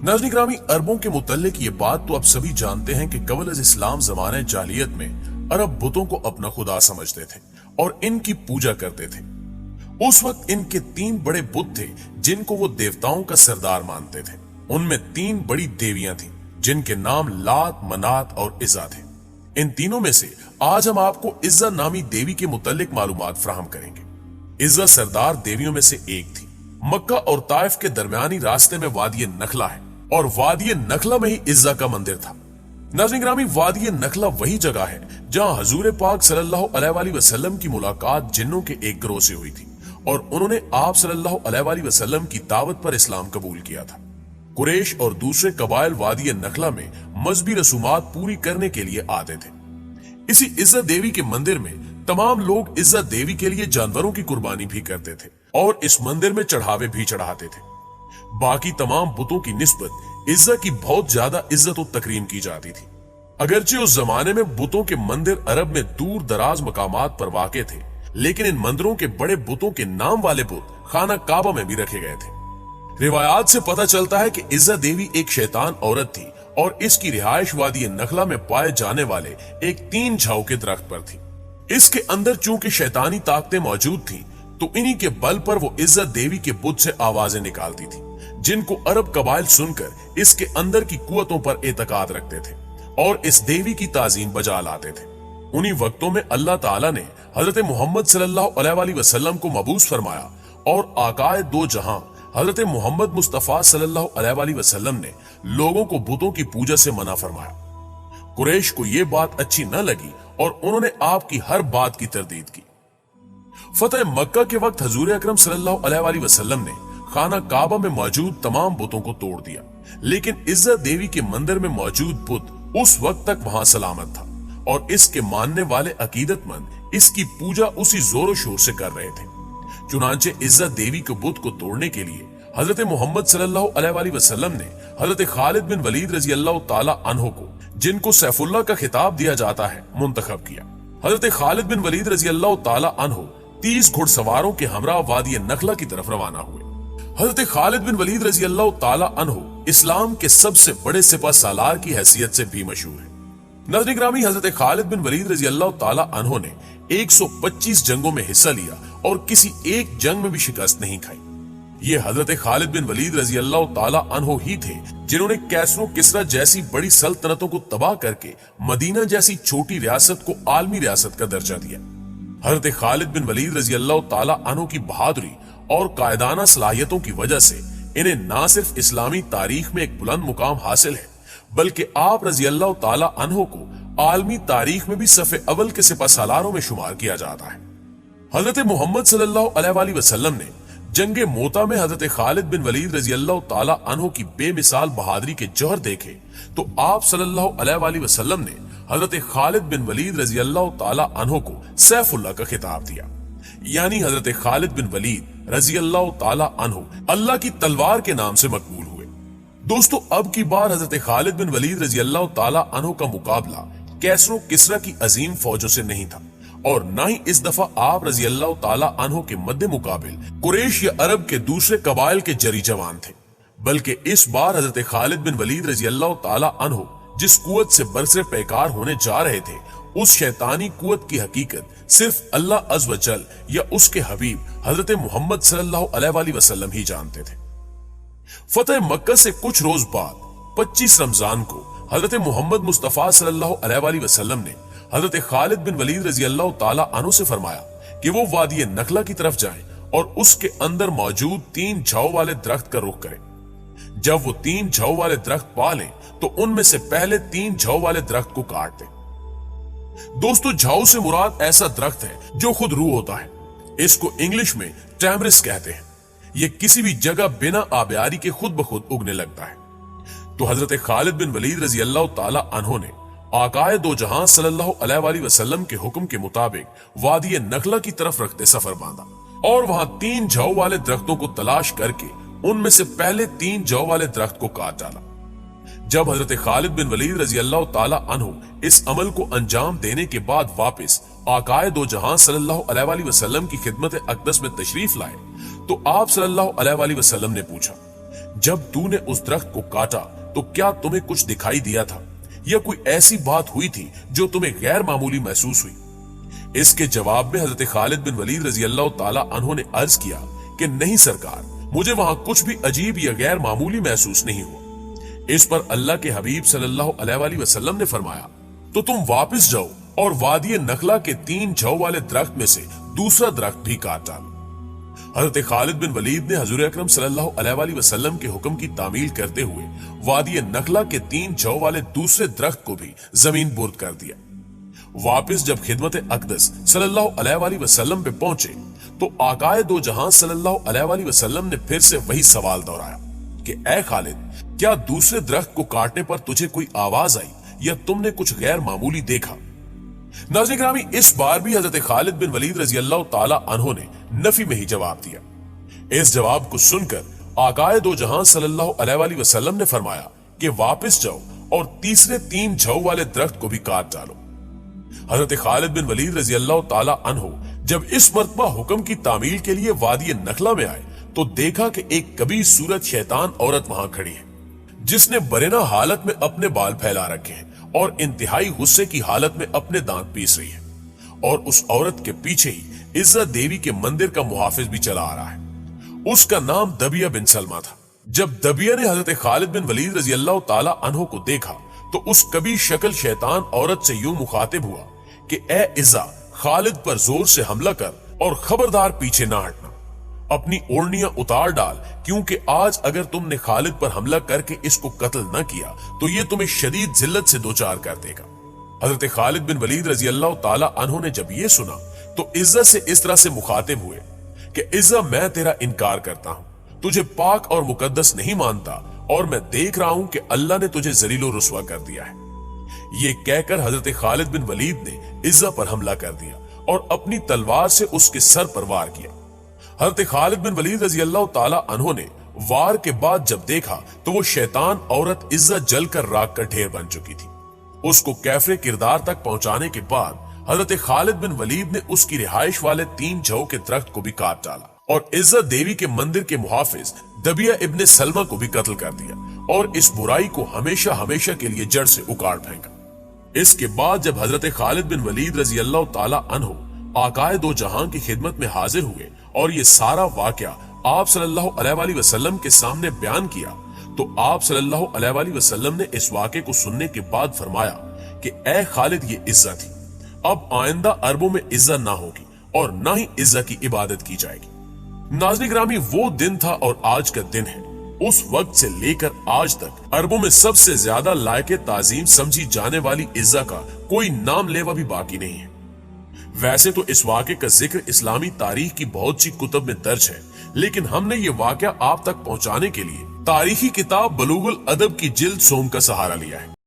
नाज़रीन ग्रामी, अरबों के मुतल्लिक ये बात तो आप सभी जानते हैं कि कबल अज़ इस्लाम ज़माने जाहिलियत में अरब बुतों को अपना खुदा समझते थे और इनकी पूजा करते थे। उस वक्त इनके 3 बड़े बुत थे जिनको वो देवताओं का सरदार मानते थे। उनमें 3 बड़ी देवियां थीं जिनके नाम लात, मनात और इज़्ज़ा थे। इन तीनों में से आज हम आपको इज़्ज़ा नामी देवी के मुतल्लिक मालूमात फराहम करेंगे। इज़्ज़ा सरदार देवियों में से एक थी। मक्का और ताइफ के दरमियानी रास्ते में वादी नखला है और वादी नखला में ही इज़्ज़ा का मंदिर था। नाज़रीन ग्रामी, वादी नखला वही जगह है जहां हजूर पाक सल्लल्लाहु अलैहि वसल्लम की मुलाकात जिन्नों के एक गिरोह से हुई थी और उन्होंने आप सल्लल्लाहु अलैहि वसल्लम की दावत पर इस्लाम कबूल किया था। कुरैश और दूसरे कबाइल वादी नखला में मजहबी रसूमात पूरी करने के लिए आते थे। इसी इज़्ज़ा देवी के मंदिर में तमाम लोग इज़्ज़ा देवी के लिए जानवरों की कुर्बानी भी करते थे और इस मंदिर में चढ़ावे भी चढ़ाते थे। बाकी तमाम बुतों की निस्बत इज़्ज़ा की बहुत ज्यादा इज्जत और तकरीम की जाती थी। अगरचे उस जमाने में बुतों के मंदिर अरब में दूर दराज मकामात पर वाक़े थे, लेकिन इन मंदिरों के बड़े बुतों के नाम वाले बुत खाना काबा में भी रखे गए थे। रिवायात से पता चलता है कि इज़्ज़ा देवी एक शैतान औरत थी और इसकी रिहायश वादी नखला में पाए जाने वाले एक 3 झाऊ के दरख्त पर थी। इसके अंदर चूंकि शैतानी ताकतें मौजूद थीं, तो इन्हीं के बल पर वो इज़्ज़ा देवी के बुत से आवाजें निकालती थी, जिनको अरब कबाइल सुनकर इसके अंदर की कुव्वतों पर एतकाद रखते थे और इस देवी की ताजीम बजा लाते थे। उन्हीं वक्तों में अल्लाह ताला ने हजरत मोहम्मद सल्लल्लाहु अलैहि वसल्लम को मबूस फरमाया और आकाए दो जहां हजरत मोहम्मद मुस्तफा सल्लल्लाहु अलैहि वसल्लम ने लोगों को बुतों की पूजा से मना फरमाया। कुरैश को यह बात अच्छी न लगी और उन्होंने आपकी हर बात की तरदीद की। फतह मक्का के वक्त हजूर अकरम सल्लल्लाहु अलैहि वसल्लम ने खाना काबा में मौजूद तमाम बुतों को तोड़ दिया, लेकिन इज़्ज़ा देवी के मंदिर में मौजूद बुत उस वक्त तक वहां सलामत था और इसके मानने वाले अकीदतमंद इसकी पूजा उसी जोरों शोर से कर रहे थे। चुनांचे इज़्ज़ा देवी के बुत को तोड़ने के लिए हजरत मोहम्मद सल्लल्लाहु अलैहि वसल्लम ने हजरत खालिद बिन वलीद रजी अल्लाह ताला अन्हो को, जिनको सैफुल्लाह का खिताब दिया जाता है, मुंतखब किया। हजरत खालिद बिन वलीद रजी अल्लाह ताला अन्हो 30 घुड़सवारों के हमरा वादी नखला की तरफ रवाना हुए। हजरत खालिद बिन वलीद रजी अल्लाह ताला अन्हो इस्लाम के सबसे बड़े सिपह सालार की हैसियत से भी मशहूर है। नाज़रीन ग्रामी, हजरत खालिद बिन वलीद रजी अल्लाह ताला अन्हो ने 125 जंगों में हिस्सा लिया और किसी एक जंग में भी शिकस्त नहीं खाई। ये हजरत खालिद बिन वलीद रजी अल्लाह ताला अन्हो ही थे जिन्होंने कैसरो किसरा जैसी बड़ी सल्तनतों को तबाह करके मदीना जैसी छोटी रियासत को आलमी रियासत का दर्जा दिया। हजरत खालिद बिन वलीद रजी अल्लाह ताला अन्हो की बहादुरी और कायदाना सलाहियतों की वजह से इन्हें ना सिर्फ इस्लामी तारीख में एक बुलंद मुकाम हासिल है, बल्कि आप रजी अल्लाह ताला अन्हो को आलमी तारीख में भी सफ़े अव्वल के सिपह सालारों में शुमार किया जाता है। हजरत मोहम्मद सल्लल्लाहु अलैहि वसल्लम ने जंगे मोता में हजरत खालिद बिन वलीद रजी अल्लाह ताला अन्हो की बेमिसाल बहादुरी के जौहर देखे तो आप सल्लल्लाहु अलैहि वसल्लम ने हजरत खालिद बिन वलीद रजी अल्लाह ताला अन्हो को सैफुल्लाह का खिताब दिया। यानी हजरत खालिद बिन वलीद रजी अल्लाह ताला अन्हो अल्लाह की तलवार के नाम से मकबूल हुए। दोस्तों, अब की बार हजरत खालिद बिन वलीद रजी अल्लाह ताला अन्हो का मुकाबला कैसरो किसरा की अजीम फौजों से नहीं था और न ही इस दफा आप रजी अल्लाह ताला अन्हो के मद्दे मुकाबिल कुरैश या अरब के दूसरे कबाइल के जरी जवान थे, बल्कि इस बार हजरत खालिद बिन वलीद रजी अल्लाह ताला अन्हो जिस कुव्वत से बरसरे पैकार होने जा रहे थे, उस शैतानी कुव्वत की हकीकत सिर्फ अल्लाह अज़्ज़ व जल या उसके हबीब हजरत मोहम्मद सल्लल्लाहु अलैहि वसल्लम ही जानते थे। फतह मक्का से कुछ रोज बाद 25 रमजान को हजरत मोहम्मद मुस्तफा सल्लल्लाहु अलैहि वसल्लम ने हजरत खालिद बिन वलीद रजी अल्लाह ताला अन्हु से फरमाया कि वो वादी नखला की तरफ जाएं और उसके अंदर मौजूद 3 झाऊ वाले दरख्त का रुख करें। जब वो 3 झाऊ वाले दरख्त पा लें तो उनमें से पहले 3 झाऊ वाले दरख्त को काट दें। दोस्तों, झाऊ से मुराद ऐसा दरख्त है जो खुद रूह होता है। इसको इंग्लिश में टैमरिस कहते हैं। यह किसी भी जगह बिना आबियारी के खुद ब खुद उगने लगता है। तो हजरत खालिद बिन वलीद रजी अल्लाह ताला अन्हो ने आकाए दो जहां सल्लल्लाहु अलैहि वसल्लम के हुक्म के मुताबिक वादी नखला की तरफ रखते सफर बांधा और वहां 3 झाऊ वाले दरख्तों को तलाश करके उनमें से पहले 3 झाऊ वाले दरख्त को काट डाला। जब हजरत खालिद बिन वलीद रजी अल्लाह ताला अन्हो इस अमल को अंजाम देने के बाद वापस आकाए दो जहां सल्लल्लाहु अलैहि वसल्लम की खिदमत अक़दस में तशरीफ लाए तो आप सल्लल्लाहु अलैहि वसल्लम ने पूछा जब तूने उस दरख्त को काटा तो क्या तुम्हें कुछ दिखाई दिया था या कोई ऐसी बात हुई थी जो तुम्हें गैर मामूली महसूस हुई? इसके जवाब में हजरत खालिद बिन वलीद रजी अल्लाह ताला अन्हु ने अर्ज किया कि नहीं सरकार, मुझे वहां कुछ भी अजीब या गैर मामूली महसूस नहीं हुआ। इस पर अल्लाह के हबीब सल्लल्लाहु अलैहि वसल्लम ने फरमाया, तो तुम वापस जाओ और वादी नखला के 3 जौ वाले दरख्त में से दूसरा दरख्त भी काट डालो। हजरत खालिद बिन वलीद ने हुजूर अकरम सल्लल्लाहु अलैहि वसल्लम के हुक्म की तामील करते हुए वादी नखला के 3 जौ वाले दूसरे दरख्त को भी जमीन बुर्द कर दिया। वापस जब खिदमत अक़दस सल्लल्लाहु अलैहि वसल्लम पे पहुंचे तो आकाए दो जहां सल्लल्लाहु अलैहि वसल्लम ने फिर से वही सवाल दोहराया कि ए खालिद, क्या दूसरे दरख्त को काटने पर तुझे कोई आवाज आई या तुमने कुछ गैर मामूली देखा? नाज़रीन गिरामी, इस बार भी हजरत खालिद बिन वलीद रजी अल्लाह ताला अन्हु ने नफी में ही जवाब दिया। इस जवाब को सुनकर आकाए दो जहां सल्लल्लाहु अलैहि वसल्लम ने फरमाया कि वापस जाओ और तीसरे 3 जौ वाले दरख्त को भी काट डालो। हजरत खालिद बिन वलीद रजी अल्लाह ताला अन्हु जब इस मर्तबा हुक्म की तामील के लिए वादी नखला में आए तो देखा कि एक कबीर सूरत शैतान औरत वहां खड़ी है, जिसने बरेना हालत में अपने बाल फैला रखे हैं और इंतहाई गुस्से की हालत में अपने दांत पीस रही है। और उस औरत के पीछे ही इज्जत देवी के मंदिर का मुहाफिज भी चला आ रहा है। उसका नाम दबिया बिन सलमा था। जब दबिया ने हजरत खालिद बिन वलीद रजी अल्लाह ताला अन्हु को देखा तो उस कबीर शक्ल शैतान औरत से यूं मुखातिब हुआ कि ए इज्जा, खालिद पर जोर से हमला कर और खबरदार पीछे ना हटना। अपनी ओढ़नियां उतार डाल, क्योंकि आज अगर तुमने खालिद पर हमला करके इसको कत्ल न किया तो ये तुम्हें शदीद जिल्लत से दोचार कर देगा। हजरत खालिद बिन वलीद रजी अल्लाह ताला अन्हु ने जब ये सुना तो इज्जत से इस तरह से मुखातिब हुए कि इज्जा, मैं तेरा इनकार करता हूं, तुझे पाक और मुकद्दस नहीं मानता और मैं देख रहा हूं कि अल्लाह ने तुझे जलीलो रुस्वा कर दिया है। ये कहकर हजरत खालिद बिन वलीद ने इज्जा पर हमला कर दिया और अपनी तलवार से उसके सर पर वार किया। हजरत खालिद बिन वलीद रजी अल्लाह ताला अन्हु ने वार के बाद जब देखा तो वो शैतान औरत इज्जा जलकर राख का ढेर बन चुकी थी। उसको कैफरे किरदार तक पहुंचाने के बाद हजरत खालिद बिन वलीद ने उसकी रिहाइश वाले 3 जौ के दरख्त को भी काट डाला और इज्जत देवी के मंदिर के मुहाफिज दबिया इब्ने सलमा को भी कत्ल कर दिया और इस बुराई को हमेशा हमेशा के लिए जड़ से उखाड़ फेंका। इसके बाद जब हजरत खालिद बिन वलीद रजी अल्लाह ताला अन्हु आकाए दो जहां की खिदमत में हाजिर हुए और ये सारा वाकया आप सल्लल्लाहु अलैहि वसल्लम के सामने बयान किया तो आप सल्लल्लाहु अलैहि वसल्लम ने इस वाक़े को सुनने के बाद फरमाया कि ए खालिद, ये इज्जा थी, अब आइंदा अरबों में इज्जा ना होगी और ना ही इज्जा की इबादत की जाएगी। नाज़रीन गिरामी, वो दिन था और आज का दिन है। उस वक्त से लेकर आज तक अरबों में सबसे ज्यादा लायक ताजीम समझी जाने वाली इज्जा का कोई नाम लेवा भी बाकी नहीं है। वैसे तो इस वाक़े का जिक्र इस्लामी तारीख की बहुत सी कुतब में दर्ज है, लेकिन हमने ये वाक़या आप तक पहुंचाने के लिए तारीखी किताब बलूगुल अदब की जिल्द सोम का सहारा लिया है।